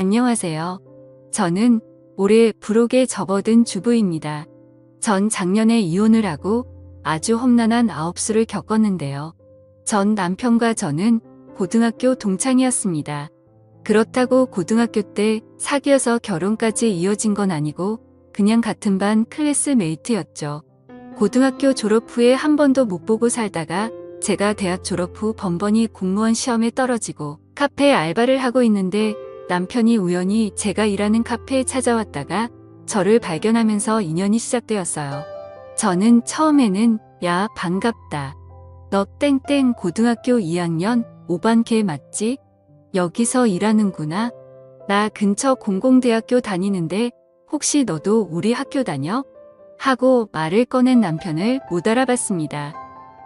안녕하세요. 저는 올해 불혹에 접어든 주부입니다. 전 작년에 이혼을 하고 아주 험난한 아홉수를 겪었는데요. 전 남편과 저는 고등학교 동창이었습니다. 그렇다고 고등학교 때 사귀어서 결혼까지 이어진 건 아니고 그냥 같은 반 클래스메이트였죠. 고등학교 졸업 후에 한 번도 못 보고 살다가 제가 대학 졸업 후 번번이 공무원 시험에 떨어지고 카페 알바를 하고 있는데 남편이 우연히 제가 일하는 카페에 찾아왔다가 저를 발견하면서 인연이 시작되었어요. 저는 처음에는 야, 반갑다. 너 땡땡 고등학교 2학년 5반 걔 맞지? 여기서 일하는구나. 나 근처 공공대학교 다니는데 혹시 너도 우리 학교 다녀? 하고 말을 꺼낸 남편을 못 알아봤습니다.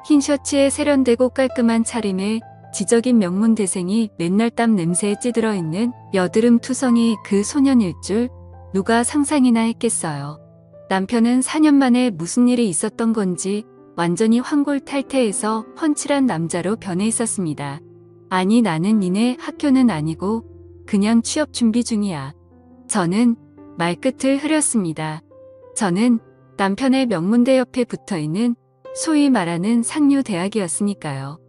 흰 셔츠에 세련되고 깔끔한 차림에 지적인 명문대생이 맨날 땀 냄새에 찌들어 있는 여드름 투성이 그 소년일 줄 누가 상상이나 했겠어요. 남편은 4년 만에 무슨 일이 있었던 건지 완전히 환골탈태해서 훤칠한 남자로 변해 있었습니다. 아니 나는 니네 학교는 아니고 그냥 취업 준비 중이야. 저는 말끝을 흐렸습니다. 저는 남편의 명문대 옆에 붙어있는 소위 말하는 상류대학이었으니까요.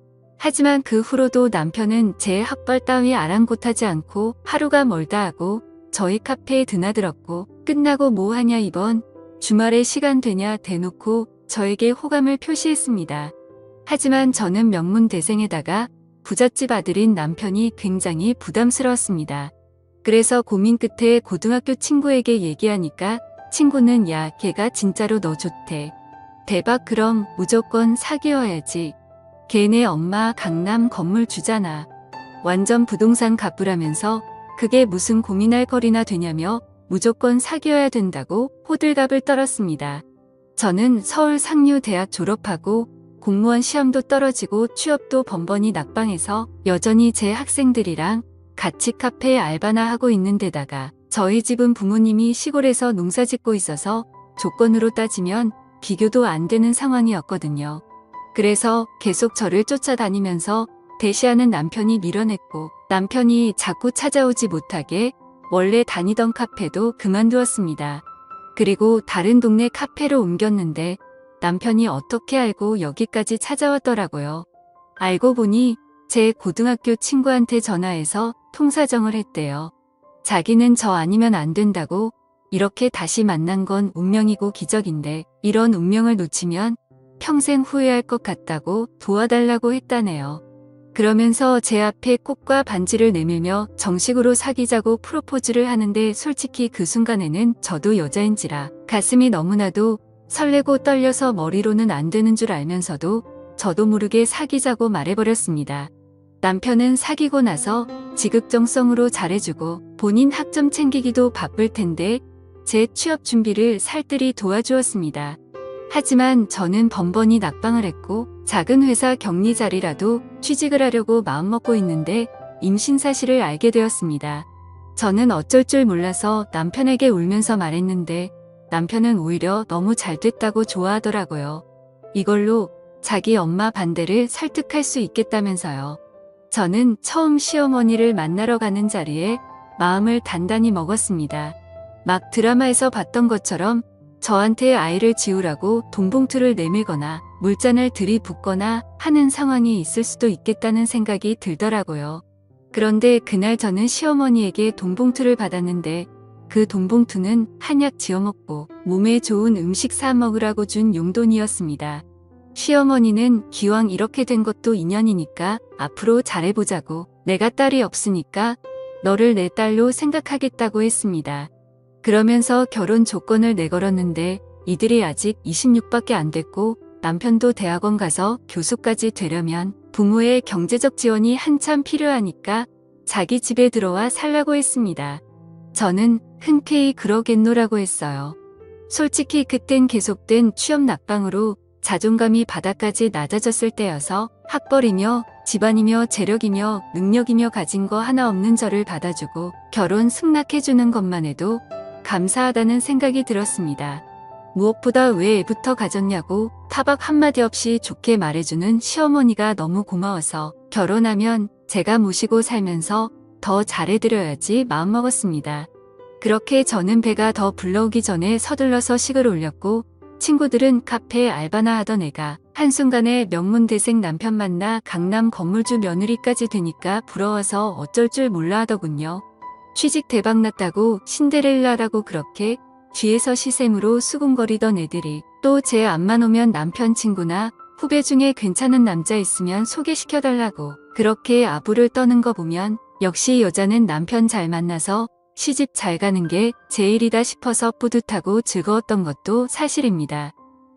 하지만 그 후로도 남편은 제 학벌 따위 아랑곳하지 않고 하루가 멀다 하고 저희 카페에 드나들었고 끝나고 뭐 하냐 이번 주말에 시간 되냐 대놓고 저에게 호감을 표시했습니다. 하지만 저는 명문대생에다가 부잣집 아들인 남편이 굉장히 부담스러웠습니다. 그래서 고민 끝에 고등학교 친구에게 얘기하니까 친구는 야 걔가 진짜로 너 좋대. 대박 그럼 무조건 사귀어야지. 걔네 엄마 강남 건물 주잖아. 완전 부동산 갑부라면서 그게 무슨 고민할 거리나 되냐며 무조건 사귀어야 된다고 호들갑을 떨었습니다. 저는 서울 상류대학 졸업하고 공무원 시험도 떨어지고 취업도 번번이 낙방해서 여전히 제 학생들이랑 같이 카페에 알바나 하고 있는 데다가 저희 집은 부모님이 시골에서 농사 짓고 있어서 조건으로 따지면 비교도 안 되는 상황이었거든요. 그래서 계속 저를 쫓아다니면서 대시하는 남편이 밀어냈고 남편이 자꾸 찾아오지 못하게 원래 다니던 카페도 그만두었습니다. 그리고 다른 동네 카페로 옮겼는데 남편이 어떻게 알고 여기까지 찾아왔더라고요. 알고 보니 제 고등학교 친구한테 전화해서 통사정을 했대요. 자기는 저 아니면 안 된다고 이렇게 다시 만난 건 운명이고 기적인데 이런 운명을 놓치면 평생 후회할 것 같다고 도와달라고 했다네요. 그러면서 제 앞에 꽃과 반지를 내밀며 정식으로 사귀자고 프로포즈를 하는데 솔직히 그 순간에는 저도 여자인지라 가슴이 너무나도 설레고 떨려서 머리로는 안 되는 줄 알면서도 저도 모르게 사귀자고 말해버렸습니다. 남편은 사귀고 나서 지극정성으로 잘해주고 본인 학점 챙기기도 바쁠 텐데 제 취업 준비를 살뜰히 도와주었습니다. 하지만 저는 번번이 낙방을 했고 작은 회사 격리 자리라도 취직을 하려고 마음먹고 있는데 임신 사실을 알게 되었습니다. 저는 어쩔 줄 몰라서 남편에게 울면서 말했는데 남편은 오히려 너무 잘 됐다고 좋아하더라고요. 이걸로 자기 엄마 반대를 설득할 수 있겠다면서요. 저는 처음 시어머니를 만나러 가는 자리에 마음을 단단히 먹었습니다. 막 드라마에서 봤던 것처럼 저한테 아이를 지우라고 돈봉투를 내밀거나 물잔을 들이붓거나 하는 상황이 있을 수도 있겠다는 생각이 들더라고요. 그런데 그날 저는 시어머니에게 돈봉투를 받았는데 그 돈봉투는 한약 지어먹고 몸에 좋은 음식 사 먹으라고 준 용돈이었습니다. 시어머니는 기왕 이렇게 된 것도 인연이니까 앞으로 잘해보자고 내가 딸이 없으니까 너를 내 딸로 생각하겠다고 했습니다. 그러면서 결혼 조건을 내걸었는데 이들이 아직 26밖에 안 됐고 남편도 대학원 가서 교수까지 되려면 부모의 경제적 지원이 한참 필요하니까 자기 집에 들어와 살라고 했습니다. 저는 흔쾌히 그러겠노라고 했어요. 솔직히 그땐 계속된 취업 낙방으로 자존감이 바닥까지 낮아졌을 때여서 학벌이며 집안이며 재력이며 능력이며 가진 거 하나 없는 저를 받아주고 결혼 승낙해주는 것만 해도 감사하다는 생각이 들었습니다. 무엇보다 왜 애부터 가졌냐고 타박 한마디 없이 좋게 말해주는 시어머니가 너무 고마워서 결혼하면 제가 모시고 살면서 더 잘해드려야지 마음먹었습니다. 그렇게 저는 배가 더 불러오기 전에 서둘러서 식을 올렸고 친구들은 카페 알바나 하던 애가 한순간에 명문대생 남편 만나 강남 건물주 며느리까지 되니까 부러워서 어쩔 줄 몰라 하더군요. 취직 대박 났다고 신데렐라라고 그렇게 뒤에서 시샘으로 수군거리던 애들이 또 제 앞만 오면 남편 친구나 후배 중에 괜찮은 남자 있으면 소개시켜달라고 그렇게 아부를 떠는 거 보면 역시 여자는 남편 잘 만나서 시집 잘 가는 게 제일이다 싶어서 뿌듯하고 즐거웠던 것도 사실입니다.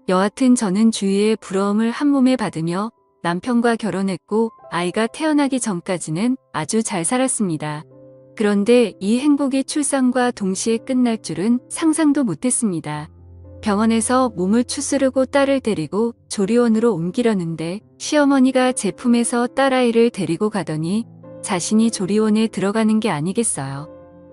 여하튼 저는 주위의 부러움을 한 몸에 받으며 남편과 결혼했고 아이가 태어나기 전까지는 아주 잘 살았습니다. 그런데 이 행복이 출산과 동시에 끝날 줄은 상상도 못했습니다. 병원에서 몸을 추스르고 딸을 데리고 조리원으로 옮기려는데 시어머니가 제 품에서 딸아이를 데리고 가더니 자신이 조리원에 들어가는 게 아니겠어요.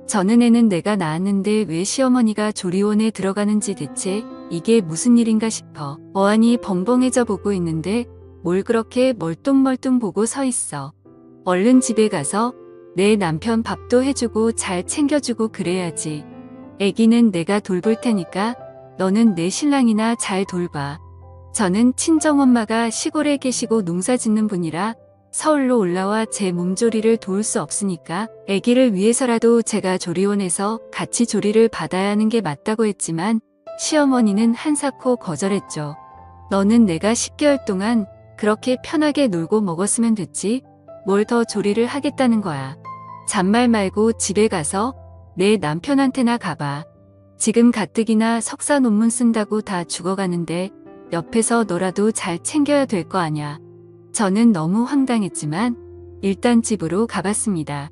저는 애는 내가 낳았는데 왜 시어머니가 조리원에 들어가는지 대체 이게 무슨 일인가 싶어 어안이 벙벙해져 보고 있는데 뭘 그렇게 멀뚱멀뚱 보고 서 있어. 얼른 집에 가서 내 남편 밥도 해주고 잘 챙겨주고 그래야지. 애기는 내가 돌볼 테니까 너는 내 신랑이나 잘 돌봐. 저는 친정엄마가 시골에 계시고 농사 짓는 분이라 서울로 올라와 제 몸조리를 도울 수 없으니까 아기를 위해서라도 제가 조리원에서 같이 조리를 받아야 하는 게 맞다고 했지만 시어머니는 한사코 거절했죠. 너는 내가 10개월 동안 그렇게 편하게 놀고 먹었으면 됐지 뭘 더 조리를 하겠다는 거야. 잔말 말고 집에 가서 내 남편한테나 가봐. 지금 가뜩이나 석사 논문 쓴다고 다 죽어가는데 옆에서 너라도 잘 챙겨야 될 거 아냐. 저는 너무 황당했지만 일단 집으로 가봤습니다.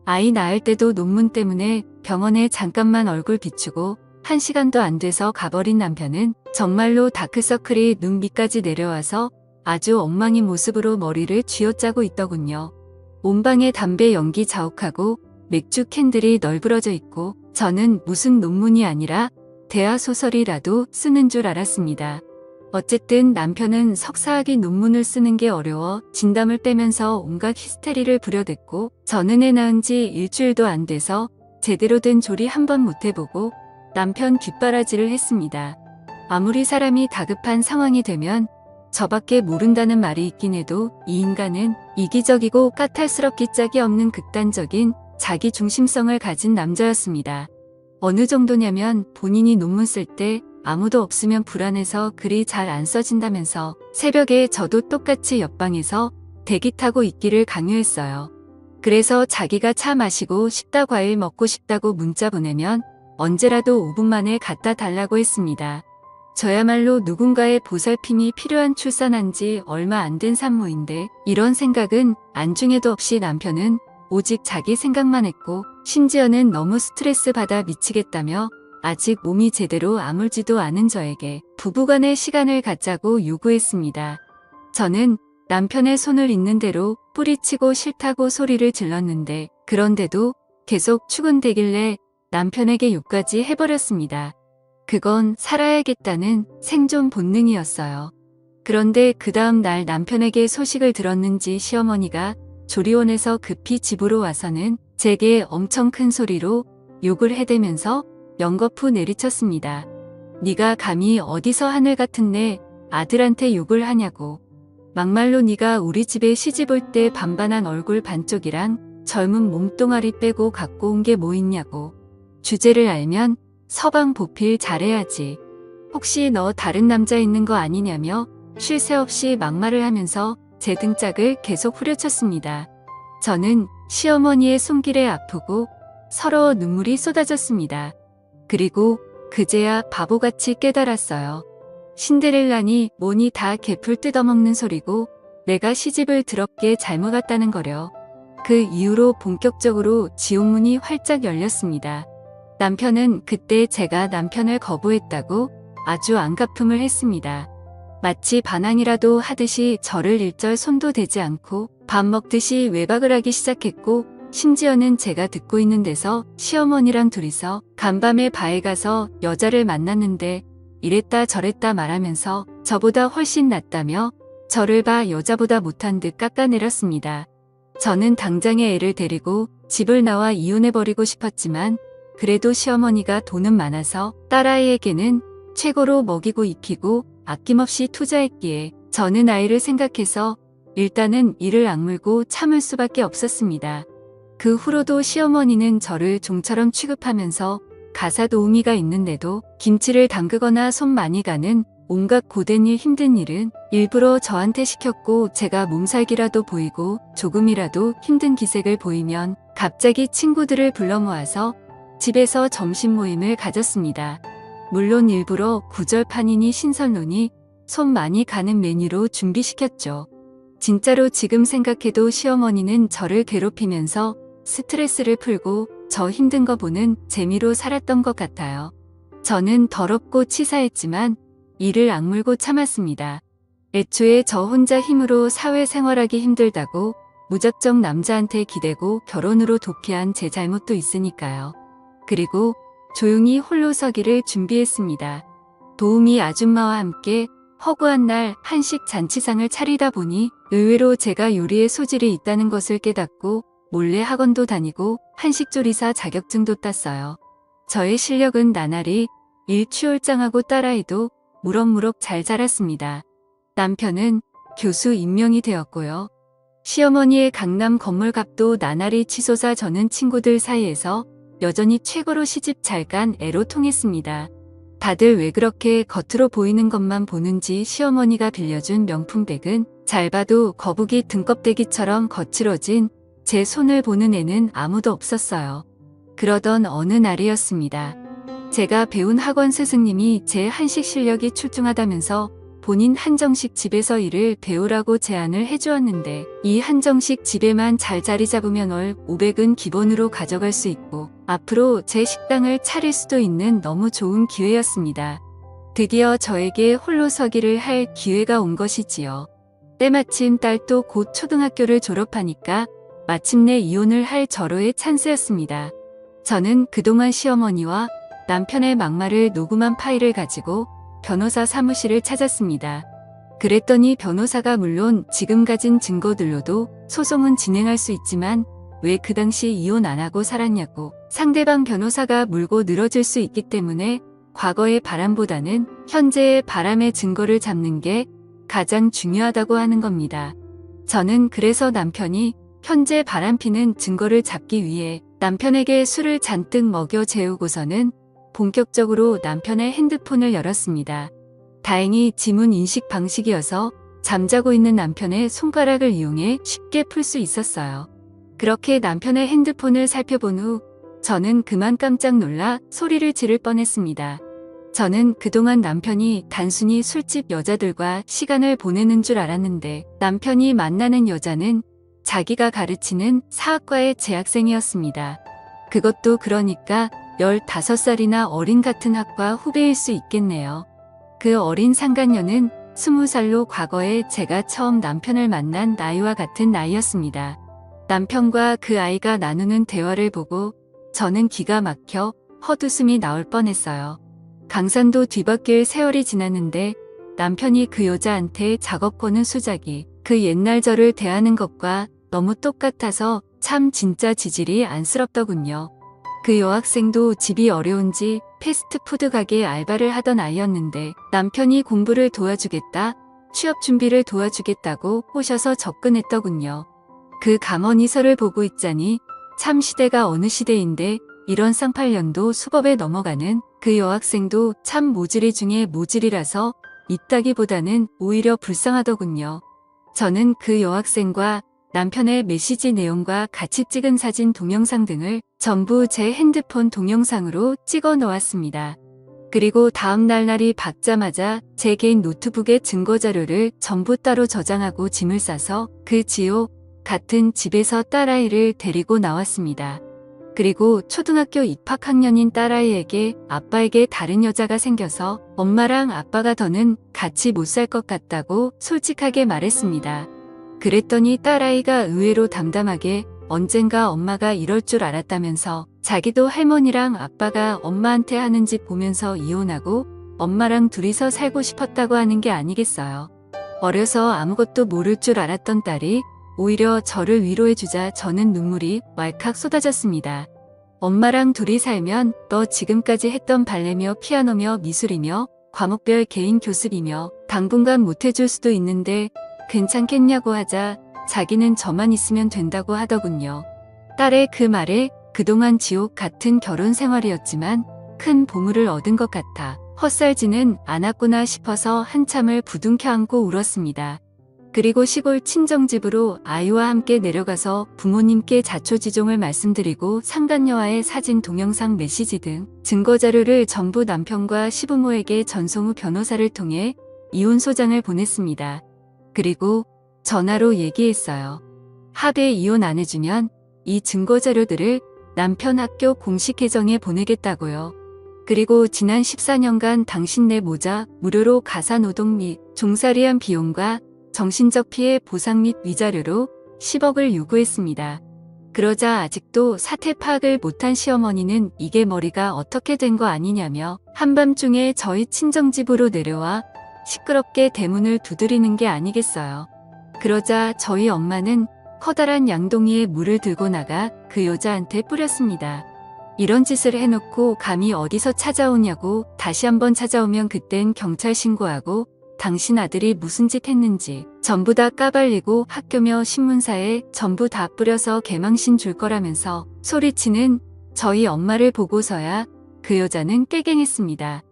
아이 낳을 때도 논문 때문에 병원에 잠깐만 얼굴 비추고 1시간도 안 돼서 가버린 남편은 정말로 다크서클이 눈 밑까지 내려와서 아주 엉망인 모습으로 머리를 쥐어짜고 있더군요. 온 방에 담배 연기 자욱하고 맥주 캔들이 널브러져 있고 저는 무슨 논문이 아니라 대하소설이라도 쓰는 줄 알았습니다. 어쨌든 남편은 석사학위 논문을 쓰는 게 어려워 진담을 빼면서 온갖 히스테리를 부려댔고 저는 애 낳은 지 일주일도 안 돼서 제대로 된 조리 한 번 못 해보고 남편 뒷바라지를 했습니다. 아무리 사람이 다급한 상황이 되면 저밖에 모른다는 말이 있긴 해도 이 인간은 이기적이고 까탈스럽기 짝이 없는 극단적인 자기 중심성을 가진 남자였습니다. 어느 정도냐면 본인이 논문 쓸 때 아무도 없으면 불안해서 글이 잘 안 써진다면서 새벽에 저도 똑같이 옆방에서 대기 타고 있기를 강요했어요. 그래서 자기가 차 마시고 싶다 과일 먹고 싶다고 문자 보내면 언제라도 5분 만에 갖다 달라고 했습니다. 저야말로 누군가의 보살핌이 필요한 출산한 지 얼마 안 된 산모인데 이런 생각은 안중에도 없이 남편은 오직 자기 생각만 했고 심지어는 너무 스트레스 받아 미치겠다며 아직 몸이 제대로 아물지도 않은 저에게 부부간의 시간을 갖자고 요구했습니다. 저는 남편의 손을 있는 대로 뿌리치고 싫다고 소리를 질렀는데 그런데도 계속 추근대길래 남편에게 욕까지 해버렸습니다. 그건 살아야겠다는 생존 본능이었어요. 그런데 그 다음 날 남편에게 소식을 들었는지 시어머니가 조리원에서 급히 집으로 와서는 제게 엄청 큰 소리로 욕을 해대면서 연거푸 내리쳤습니다. 네가 감히 어디서 하늘 같은 내 아들한테 욕을 하냐고. 막말로 네가 우리 집에 시집 올 때 반반한 얼굴 반쪽이랑 젊은 몸뚱아리 빼고 갖고 온 게 뭐 있냐고. 주제를 알면 서방 보필 잘해야지. 혹시 너 다른 남자 있는 거 아니냐며 쉴 새 없이 막말을 하면서 제 등짝을 계속 후려쳤습니다. 저는 시어머니의 손길에 아프고 서러워 눈물이 쏟아졌습니다. 그리고 그제야 바보같이 깨달았어요. 신데렐라니 뭐니 다 개풀 뜯어먹는 소리고 내가 시집을 더럽게 잘못 왔다는 거려. 그 이후로 본격적으로 지옥문이 활짝 열렸습니다. 남편은 그때 제가 남편을 거부했다고 아주 안가품을 했습니다. 마치 반항이라도 하듯이 저를 일절 손도 대지 않고 밥 먹듯이 외박을 하기 시작했고 심지어는 제가 듣고 있는 데서 시어머니랑 둘이서 간밤에 바에 가서 여자를 만났는데 이랬다 저랬다 말하면서 저보다 훨씬 낫다며 저를 봐 여자보다 못한 듯 깎아내렸습니다. 저는 당장에 애를 데리고 집을 나와 이혼해버리고 싶었지만 그래도 시어머니가 돈은 많아서 딸아이에게는 최고로 먹이고 입히고 아낌없이 투자했기에 저는 아이를 생각해서 일단은 이를 악물고 참을 수밖에 없었습니다. 그 후로도 시어머니는 저를 종처럼 취급하면서 가사 도우미가 있는데도 김치를 담그거나 손 많이 가는 온갖 고된 일 힘든 일은 일부러 저한테 시켰고, 제가 몸살기라도 보이고 조금이라도 힘든 기색을 보이면 갑자기 친구들을 불러 모아서 집에서 점심 모임을 가졌습니다. 물론 일부러 구절판이니 신선론이 손 많이 가는 메뉴로 준비시켰죠. 진짜로 지금 생각해도 시어머니는 저를 괴롭히면서 스트레스를 풀고 저 힘든 거 보는 재미로 살았던 것 같아요. 저는 더럽고 치사했지만 이를 악물고 참았습니다. 애초에 저 혼자 힘으로 사회생활하기 힘들다고 무작정 남자한테 기대고 결혼으로 도피한 제 잘못도 있으니까요. 그리고 조용히 홀로 서기를 준비했습니다. 도우미 아줌마와 함께 허구한 날 한식 잔치상을 차리다 보니 의외로 제가 요리에 소질이 있다는 것을 깨닫고 몰래 학원도 다니고 한식조리사 자격증도 땄어요. 저의 실력은 나날이 일취월장하고 딸아이도 무럭무럭 잘 자랐습니다. 남편은 교수 임명이 되었고요. 시어머니의 강남 건물값도 나날이 치솟아 저는 친구들 사이에서 여전히 최고로 시집 잘 간 애로 통했습니다. 다들 왜 그렇게 겉으로 보이는 것만 보는지 시어머니가 빌려준 명품백은 잘 봐도 거북이 등껍데기처럼 거칠어진 제 손을 보는 애는 아무도 없었어요. 그러던 어느 날이었습니다. 제가 배운 학원 스승님이 제 한식 실력이 출중하다면서 본인 한정식 집에서 일을 배우라고 제안을 해주었는데, 이 한정식 집에만 잘 자리 잡으면 월 500은 기본으로 가져갈 수 있고 앞으로 제 식당을 차릴 수도 있는 너무 좋은 기회였습니다. 드디어 저에게 홀로 서기를 할 기회가 온 것이지요. 때마침 딸도 곧 초등학교를 졸업하니까 마침내 이혼을 할 절호의 찬스였습니다. 저는 그동안 시어머니와 남편의 막말을 녹음한 파일을 가지고 변호사 사무실을 찾았습니다. 그랬더니 변호사가 물론 지금 가진 증거들로도 소송은 진행할 수 있지만 왜 그 당시 이혼 안 하고 살았냐고, 상대방 변호사가 물고 늘어질 수 있기 때문에 과거의 바람보다는 현재의 바람의 증거를 잡는 게 가장 중요하다고 하는 겁니다. 저는 그래서 남편이 현재 바람피는 증거를 잡기 위해 남편에게 술을 잔뜩 먹여 재우고서는 본격적으로 남편의 핸드폰을 열었습니다. 다행히 지문 인식 방식이어서 잠자고 있는 남편의 손가락을 이용해 쉽게 풀 수 있었어요. 그렇게 남편의 핸드폰을 살펴본 후 저는 그만 깜짝 놀라 소리를 지를 뻔했습니다. 저는 그동안 남편이 단순히 술집 여자들과 시간을 보내는 줄 알았는데 남편이 만나는 여자는 자기가 가르치는 사학과의 재학생이었습니다. 그것도 그러니까 15살이나 어린 같은 학과 후배일 수 있겠네요. 그 어린 상간녀는 20살로 과거에 제가 처음 남편을 만난 나이와 같은 나이였습니다. 남편과 그 아이가 나누는 대화를 보고 저는 기가 막혀 헛웃음이 나올 뻔했어요. 강산도 뒤바뀔 세월이 지났는데 남편이 그 여자한테 작업 거는 수작이 그 옛날 저를 대하는 것과 너무 똑같아서 참 진짜 지질이 안쓰럽더군요. 그 여학생도 집이 어려운지 패스트푸드 가게 알바를 하던 아이였는데 남편이 공부를 도와주겠다, 취업 준비를 도와주겠다고 꼬셔서 접근했더군요. 그 감언이설을 보고 있자니 참 시대가 어느 시대인데 이런 쌍팔년도 수법에 넘어가는 그 여학생도 참 모질이 중에 모질이라서 있다기보다는 오히려 불쌍하더군요. 저는 그 여학생과 남편의 메시지 내용과 같이 찍은 사진 동영상 등을 전부 제 핸드폰 동영상으로 찍어 놓았습니다. 그리고 다음 날이 밝자마자 제 개인 노트북에 증거자료를 전부 따로 저장하고 짐을 싸서 그 지호 같은 집에서 딸아이를 데리고 나왔습니다. 그리고 초등학교 입학학년인 딸아이에게 아빠에게 다른 여자가 생겨서 엄마랑 아빠가 더는 같이 못 살 것 같다고 솔직하게 말했습니다. 그랬더니 딸아이가 의외로 담담하게 언젠가 엄마가 이럴 줄 알았다면서 자기도 할머니랑 아빠가 엄마한테 하는 짓 보면서 이혼하고 엄마랑 둘이서 살고 싶었다고 하는 게 아니겠어요. 어려서 아무것도 모를 줄 알았던 딸이 오히려 저를 위로해주자 저는 눈물이 왈칵 쏟아졌습니다. 엄마랑 둘이 살면 너 지금까지 했던 발레며 피아노며 미술이며 과목별 개인 교습이며 당분간 못해줄 수도 있는데 괜찮겠냐고 하자 자기는 저만 있으면 된다고 하더군요. 딸의 그 말에 그동안 지옥 같은 결혼 생활이었지만 큰 보물을 얻은 것 같아 헛살지는 않았구나 싶어서 한참을 부둥켜 안고 울었습니다. 그리고 시골 친정집으로 아이와 함께 내려가서 부모님께 자초지종을 말씀드리고 상간녀와의 사진, 동영상, 메시지 등 증거자료를 전부 남편과 시부모에게 전송 후 변호사를 통해 이혼 소장을 보냈습니다. 그리고 전화로 얘기했어요. 합의 이혼 안 해주면 이 증거자료들을 남편 학교 공식 계정에 보내겠다고요. 그리고 지난 14년간 당신네 모자 무료로 가사노동 및 종살이한 비용과 정신적 피해 보상 및 위자료로 10억을 요구했습니다. 그러자 아직도 사태 파악을 못한 시어머니는 이게 머리가 어떻게 된 거 아니냐며 한밤중에 저희 친정집으로 내려와 시끄럽게 대문을 두드리는 게 아니겠어요. 그러자 저희 엄마는 커다란 양동이에 물을 들고 나가 그 여자한테 뿌렸습니다. 이런 짓을 해놓고 감히 어디서 찾아오냐고 다시 한번 찾아오면 그땐 경찰 신고하고 당신 아들이 무슨 짓 했는지 전부 다 까발리고 학교며 신문사에 전부 다 뿌려서 개망신 줄 거라면서 소리치는 저희 엄마를 보고서야 그 여자는 깨갱했습니다.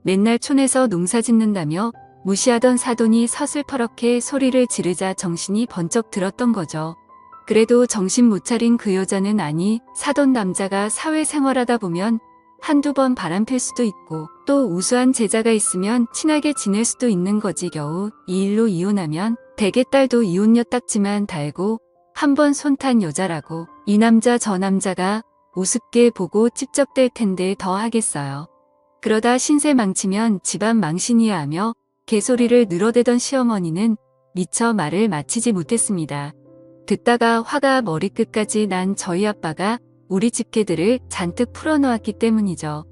맨날 촌에서 농사 짓는다며 무시하던 사돈이 서슬퍼렇게 소리를 지르자 정신이 번쩍 들었던 거죠. 그래도 정신 못 차린 그 여자는 아니 사돈 남자가 사회생활하다 보면 한두 번 바람필 수도 있고 또 우수한 제자가 있으면 친하게 지낼 수도 있는 거지 겨우 이 일로 이혼하면 대개 딸도 이혼녀 딱지만 달고 한번 손탄 여자라고 이 남자 저 남자가 우습게 보고 찝적댈 텐데 더 하겠어요. 그러다 신세 망치면 집안 망신이야 하며 개소리를 늘어대던 시어머니는 미처 말을 마치지 못했습니다. 듣다가 화가 머리끝까지 난 저희 아빠가 우리 집 개들을 잔뜩 풀어놓았기 때문이죠.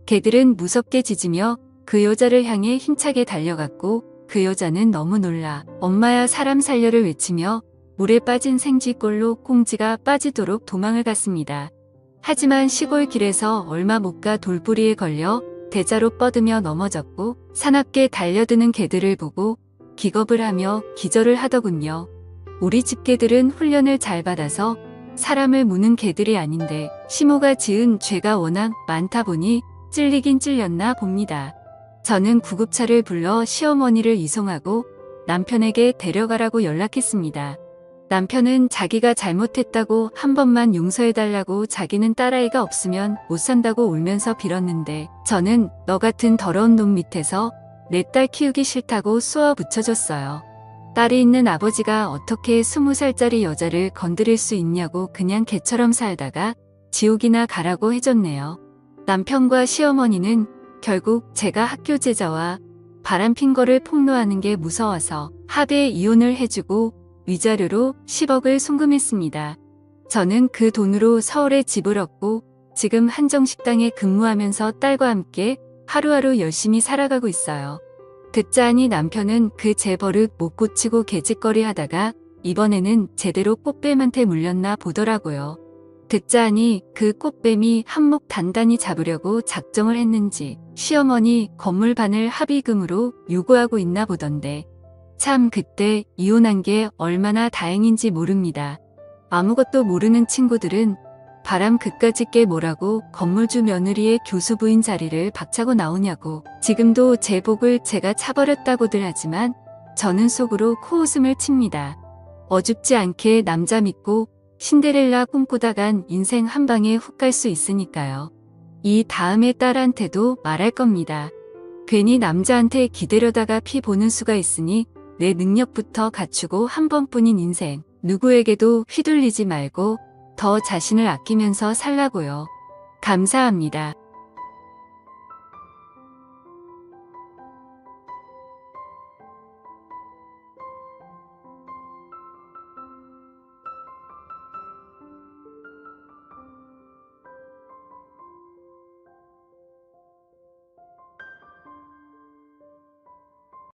개들은 무섭게 짖으며 그 여자를 향해 힘차게 달려갔고 그 여자는 너무 놀라 엄마야 사람 살려를 외치며 물에 빠진 생쥐꼴로 꽁지가 빠지도록 도망을 갔습니다. 하지만 시골 길에서 얼마 못 가 돌부리에 걸려 대자로 뻗으며 넘어졌고 사납게 달려드는 개들을 보고 기겁을 하며 기절을 하더군요. 우리 집 개들은 훈련을 잘 받아서 사람을 무는 개들이 아닌데 시모가 지은 죄가 워낙 많다 보니 찔리긴 찔렸나 봅니다. 저는 구급차를 불러 시어머니를 이송하고 남편에게 데려가라고 연락했습니다. 남편은 자기가 잘못했다고 한 번만 용서해달라고 자기는 딸아이가 없으면 못 산다고 울면서 빌었는데 저는 너 같은 더러운 놈 밑에서 내 딸 키우기 싫다고 쏘아 붙여줬어요. 딸이 있는 아버지가 어떻게 20살짜리 여자를 건드릴 수 있냐고 그냥 개처럼 살다가 지옥이나 가라고 해줬네요. 남편과 시어머니는 결국 제가 학교 제자와 바람핀 거를 폭로하는 게 무서워서 합의에 이혼을 해주고 위자료로 10억을 송금했습니다. 저는 그 돈으로 서울에 집을 얻고 지금 한정식당에 근무하면서 딸과 함께 하루하루 열심히 살아가고 있어요. 듣자 하니 남편은 그 제 버릇 못 고치고 개짓거리 하다가 이번에는 제대로 꽃뱀한테 물렸나 보더라고요. 듣자 하니 그 꽃뱀이 한몫 단단히 잡으려고 작정을 했는지 시어머니 건물 반을 합의금으로 요구하고 있나 보던데 참 그때 이혼한 게 얼마나 다행인지 모릅니다. 아무것도 모르는 친구들은 바람 그까짓 게 뭐라고 건물주 며느리의 교수 부인 자리를 박차고 나오냐고 지금도 제 복을 제가 차버렸다고들 하지만 저는 속으로 코웃음을 칩니다. 어줍지 않게 남자 믿고 신데렐라 꿈꾸다간 인생 한 방에 훅 갈 수 있으니까요. 이 다음에 딸한테도 말할 겁니다. 괜히 남자한테 기대려다가 피 보는 수가 있으니 내 능력부터 갖추고 한 번뿐인 인생 누구에게도 휘둘리지 말고 더 자신을 아끼면서 살라고요. 감사합니다.